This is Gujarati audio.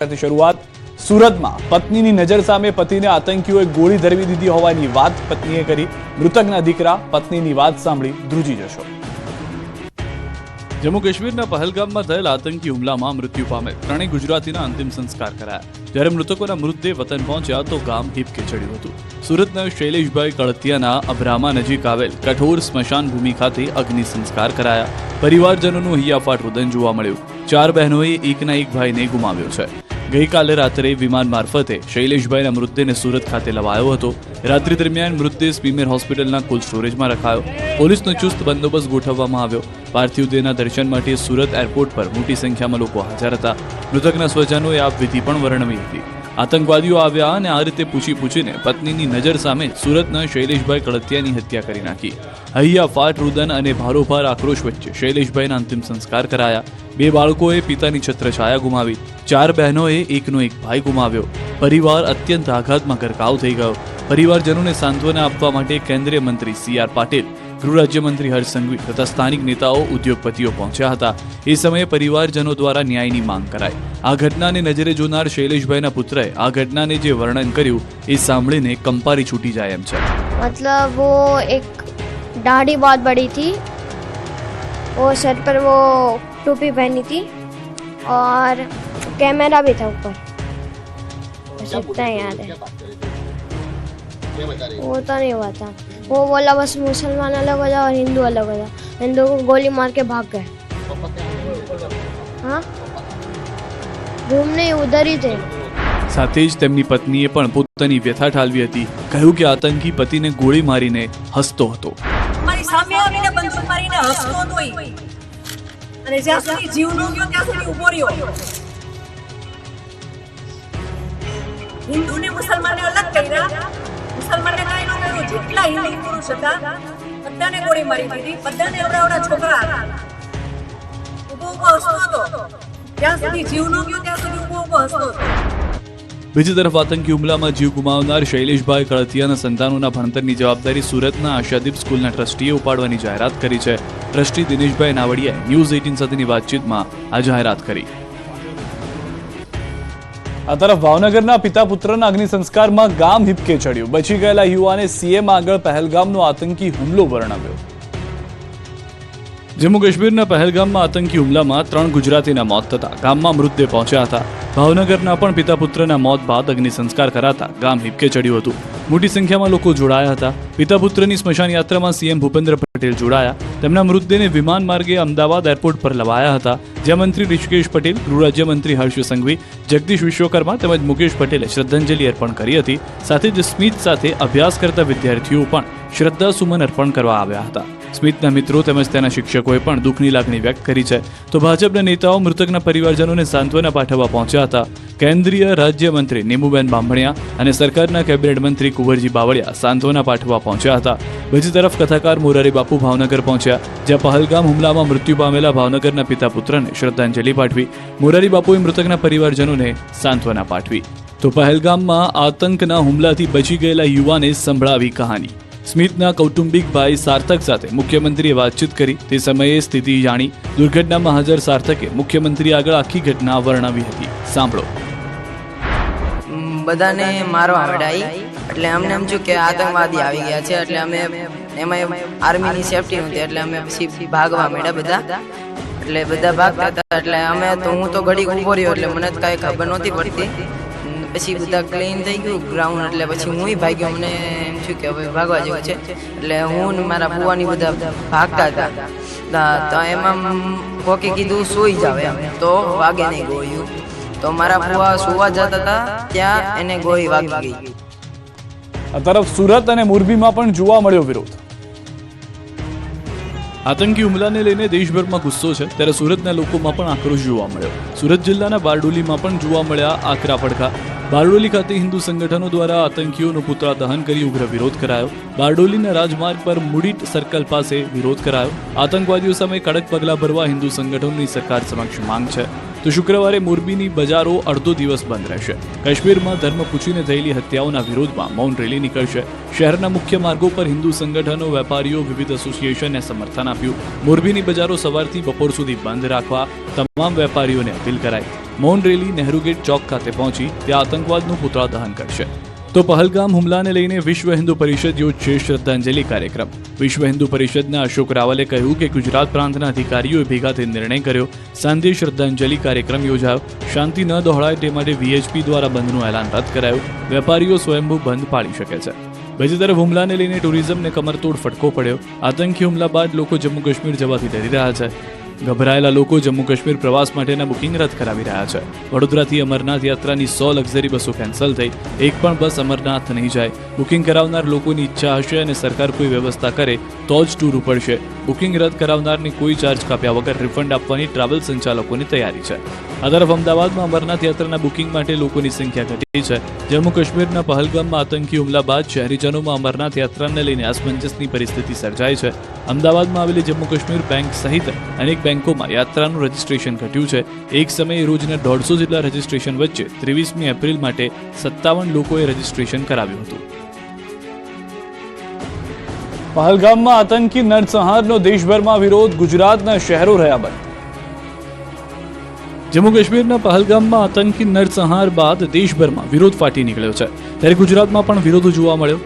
શરૂઆત સુરતમાં પત્નીની નજર સામે પતિને આતંકીઓએ ગોળી ધરવી દીધી હોવાની વાત પત્નીએ કરી। મૃતકના દીકરા પત્નીની વાત સાંભળી ધ્રુજી જશો। જમ્મુ કાશ્મીરના પહલગામમાં થયેલ આતંકી હુમલામાં મૃત્યુ પામેલ ત્રણેય ગુજરાતીના અંતિમ સંસ્કાર કરાયા। જ્યારે મૃતકોના મૃતદેહ વતન પહોંચ્યા તો ગામ હિબકે ચડ્યું હતું। સુરતના શૈલેષભાઈ કળતિયાના અબ્રામા નજીક આવેલ કઠોર સ્મશાન ભૂમિ ખાતે અગ્નિ સંસ્કાર કરાયા। પરિવારજનોનું હૈયાફાટ રુદન જોવા મળ્યું। ચાર બહેનોએ એકના એક ભાઈને ગુમાવ્યો છે। ગઈકાલે રાત્રે વિમાન મારફતે શૈલેષભાઈના મૃતદેહને સુરત ખાતે લવાયો હતો। રાત્રિ દરમિયાન મૃતદેહ સ્મીમેર હોસ્પિટલના કોલ્ડ સ્ટોરેજમાં રખાયો। પોલીસનો ચુસ્ત બંદોબસ્ત ગોઠવવામાં આવ્યો। પાર્થિવ દેહના દર્શન માટે સુરત એરપોર્ટ પર મોટી સંખ્યામાં લોકો હાજર હતા। મૃતકના સ્વજનોએ આ વિધિ પણ વર્ણવી હતી। આતંકવાદીઓ આવ્યા અને આ રીતે પૂછીને પત્નીની નજર સામે સુરતના શૈલેષભાઈ કળતિયાની હત્યા કરી નાખી। હૈયાફાટ રુદન અને ભારોભાર આક્રોશ વચ્ચે શૈલેષભાઈના અંતિમ સંસ્કાર કરાયા। બે બાળકોએ પિતાની છત્રછાયા ગુમાવી। ચાર બહેનોએ એકનો એક ભાઈ ગુમાવ્યો। પરિવાર અત્યંત આઘાતમાં ગરકાવ થઈ ગયો। પરિવારજનોને સાંત્વના આપવા માટે કેન્દ્રીય મંત્રી CR પાટીલ, ગૃહ રાજ્યમંત્રી હર્ષ સંઘવી તથા સ્થાનિક નેતાઓ, ઉદ્યોગપતિઓ પહોંચ્યા હતા। એ સમયે પરિવારજનો દ્વારા ન્યાયની માંગ કરાઈ। આ ઘટનાને નજરે જોનાર શૈલેષભાઈના પુત્રએ આ ઘટનાને જે વર્ણન કર્યું એ સાંભળીને કંપારી છૂટી જાય એમ છે। मतलब वो एक दाढ़ी बहुत बड़ी थी, वो सर पर वो टोपी पहनी थी और कैमरा भी था ऊपर, बस इतना याद है। वो तो नहीं हुआ था, वो बोला बस मुसलमान अलग हो जाओ और हिंदू अलग हो जाओ। हिंदू को गोली मार के भाग गए। हाँ, रूम नहीं, उधर ही थे। સાથે જ તેમની પત્નીએ પણ પોતાની વ્યથા ઠાલવી હતી। કહ્યું કે આતંકી પતિને ગોળી મારીને હસતો હતો। મારી સામે આવીને બંદૂક મારીને હસતો હતો અને જ્યાં સુધી જીવ ન ગયો ત્યાં સુધી ઊભો રહ્યો। હિન્દુને મુસલમાનને અલગ કર્યા, મુસલમાનને કાંઈ ન કર્યું। જેટલા હિન્દુ પુરુષ હતા બધાને ગોળી મારી દીધી। બધાને એવડા છોકરા હતા, ઊભો હસતો હતો। જ્યાં સુધી જીવ ન ગયો ત્યાં સુધી ઊભો હસતો હતો। બીજી તરફ આતંકી હુમલામાં જીવ ગુમાવનાર શૈલેષભાઈ કળતિયાના સંતાનોના ભણતરની જવાબદારી સુરતના આશાદીપ સ્કૂલના ટ્રસ્ટીએ ઉપાડવાની જાહેરાત કરી છે। ટ્રસ્ટી દિનેશભાઈ નાવડિયાએ ન્યૂઝ 18 સાથેની વાતચીતમાં આ જાહેરાત કરી। આ તરફ ભાવનગરના પિતા પુત્રના અગ્નિ સંસ્કારમાં ગામ હિબકે ચડ્યું। બચી ગયેલા યુવાને CM આગળ પહલગામનો આતંકી હુમલો વર્ણવ્યો। જમ્મુ કાશ્મીરના પહલગામમાં આતંકી હુમલામાં 3 ગુજરાતીના મોત થતા ગામમાં મૃતદેહ પહોંચ્યા હતા। ભાવનગરના પણ પિતા પુત્રના મોત બાદ અગ્નિ સંસ્કાર કરાતા ગામ હિબકે ચડ્યું હતું। મોટી સંખ્યામાં લોકો જોડાયા હતા। પિતા પુત્રની સ્મશાન યાત્રામાં CM ભૂપેન્દ્ર પટેલ જોડાયા। તેમના મૃતદેહને વિમાન માર્ગે અમદાવાદ એરપોર્ટ પર લવાયા હતા, જ્યાં મંત્રી ઋષિકેશ પટેલ, ગૃહ રાજ્યમંત્રી હર્ષ સંઘવી, જગદીશ વિશ્વકર્મા તેમજ મુકેશ પટેલે શ્રદ્ધાંજલિ અર્પણ કરી હતી। સાથે જ સ્મિત સાથે અભ્યાસ કરતા વિદ્યાર્થીઓ પણ શ્રદ્ધાસુમન અર્પણ કરવા આવ્યા હતા। સ્મિતના મિત્રો તેમજ તેના શિક્ષકોએ પણ દુઃખની લાગણી વ્યક્ત કરી છે। તો ભાજપના નેતાઓ મૃતકના પરિવારજનોને સાંત્વના પાઠવવા પહોંચ્યા હતા। કેન્દ્રીય રાજ્યમંત્રી નીમુબેન બાંભણિયા અને સરકારના કેબિનેટ મંત્રી કુંવરજી બાવળિયા સાંત્વના પાઠવવા પહોંચ્યા હતા। બીજી તરફ કથાકાર મોરારી બાપુ ભાવનગર પહોંચ્યા, જ્યાં પહલગામ હુમલામાં મૃત્યુ પામેલા ભાવનગરના પિતા પુત્રને શ્રદ્ધાંજલિ પાઠવી। મોરારી બાપુએ મૃતકના પરિવારજનોને સાંત્વના પાઠવી। તો પહલગામમાં આતંકના હુમલાથી બચી ગયેલા યુવાને સંભળાવી કહાની। સ્મિતના કૌટુંબિક ભાઈ સાર્થક સાથે મુખ્યમંત્રીએ વાતચીત કરી। તે સમયે સ્થિતિ જાણી દુર્ઘટનામાં હાજર સાર્થકે મુખ્યમંત્રી આગળ આખી ઘટના વર્ણવી હતી। સાંભળો। બધાને મારવા માંડાઈ એટલે અમને એમ થયું કે આતંકવાદી આવી ગયા છે, એટલે અમે એમાં આર્મીની સેફટી નહોતી એટલે અમે પછી ભાગવા માંડ્યા બધા। એટલે બધા ભાગતા હતા એટલે અમે તો હું તો ઘડી ઊભો રહ્યો એટલે મને કાંઈ ખબર નહોતી પડતી। પછી બધા ક્લીન થઈ ગયું ગ્રાઉન્ડ એટલે પછી હું ભાગ્યો। મને એમ થયું કે હવે ભાગવા જેવું છે એટલે હું ને મારા ફુવાની બધા ભાગતા હતા। તો એમાં કોકે કીધું સૂઈ જાવ એમ, તો વાગે નહીં ગોળ્યું। તો મારા ફુવા સુવા જતા હતા ત્યાં એને ગોળી વાગી ગઈ। આ તરફ સુરત અને મોરબીમાં પણ જોવા મળ્યો વિરોધ। આતંકી હુમલાને લઈને દેશભરમાં ગુસ્સો છે, ત્યારે સુરતના લોકોમાં પણ આક્રોશ જોવા મળ્યો। સુરત જિલ્લાના બારડોલીમાં પણ જોવા મળ્યા આકરા પડઘા। બારડોલી ખાતે હિન્દુ સંગઠનો દ્વારા આતંકીઓનું પુતળા દહન કરી ઉગ્ર વિરોધ કરાયો। બારડોલીના રાજમાર્ગ પર મુડીટ સર્કલ પાસે વિરોધ કરાયો। આતંકવાદીઓ સામે કડક પગલાં ભરવા હિન્દુ સંગઠનોની સરકાર સમક્ષ માંગ છે। તો શુક્રવારે મોરબીની બજારો અડધો દિવસ બંધ રહેશે। કાશ્મીરમાં ધર્મ પૂછીને થયેલી હત્યાઓના વિરોધમાં મૌન રેલી નીકળશે। શહેરના મુખ્ય માર્ગો પર હિન્દુ સંગઠનો, વેપારીઓ, વિવિધ એસોસિએશનને સમર્થન આપ્યું। મોરબીની બજારો સવારથી બપોર સુધી બંધ રાખવા તમામ વેપારીઓને અપીલ કરાઈ। મૌન રેલી નહેરુ ગેટ ચોક ખાતે પહોંચી ત્યાં આતંકવાદનું પુતળા દહન કરશે. તો પહલગામ હુમલાને લઈને વિશ્વ હિન્દુ પરિષદ યોજશે શ્રદ્ધાંજલિ કાર્યક્રમ. વિશ્વ હિન્દુ પરિષદના અશોક રાવલે કહ્યું કે ગુજરાત પ્રાંતના અધિકારીઓએ ભેગા થઈ નિર્ણય કર્યો, સાંજે શ્રદ્ધાંજલિ કાર્યક્રમ યોજાયો. શાંતિ ન દોહળાય તે માટે વીએચપી દ્વારા બંધનું એલાન રદ કરાયું. વેપારીઓ સ્વયંભૂ બંધ પાળી શકે છે. બીજી તરફ હુમલાને લઈને ટુરિઝમને કમરતોડ ફટકો પડ્યો. આતંકી હુમલા બાદ લોકો જમ્મુ કાશ્મીર જવાથી ડરી રહ્યા છે. ગભરાયેલા લોકો જમ્મુ કાશ્મીર પ્રવાસ માટેના બુકિંગ રદ કરાવી રહ્યા છે. વડોદરાથી અમરનાથ યાત્રાની 100 લક્ઝરી બસો કેન્સલ થઈ. એક પણ બસ અમરનાથ નહીં જાય. બુકિંગ કરાવનાર લોકોની ઈચ્છા હશે અને સરકાર કોઈ વ્યવસ્થા કરે તો જ ટૂર ઉપડશે. બુકિંગ રદ કરાવનારને કોઈ ચાર્જ કાપ્યા વગર રિફંડ આપવાની ટ્રાવેલ સંચાલકોની તૈયારી છે. આ તરફ અમદાવાદમાં અમરનાથ યાત્રાના બુકિંગ માટે લોકોની સંખ્યા ઘટી છે. જમ્મુ કાશ્મીરના પહલગામમાં આતંકી હુમલા બાદ શહેરીજનોમાં અમરનાથ યાત્રાને લઈને અસમંજસની પરિસ્થિતિ સર્જાઈ છે. અમદાવાદમાં આવેલી જમ્મુ કાશ્મીર બેંક સહિત અનેક બેંકોમાં યાત્રાનું રજીસ્ટ્રેશન ઘટ્યું છે. એક સમયે રોજના 150 જેટલા રજીસ્ટ્રેશન વચ્ચે 23મી એપ્રિલ માટે 57 લોકોએ રજીસ્ટ્રેશન કરાવ્યું હતું. પહલગામમાં આતંકી નરસંહારનો દેશભરમાં વિરોધ, ગુજરાતના શહેરો રહ્યા બંધ. જમ્મુ કાશ્મીરના પહલગામમાં આતંકી નરસંહાર બાદ દેશભરમાં વિરોધ ફાટી નીકળ્યો છે, ત્યારે ગુજરાતમાં પણ વિરોધ જોવા મળ્યો.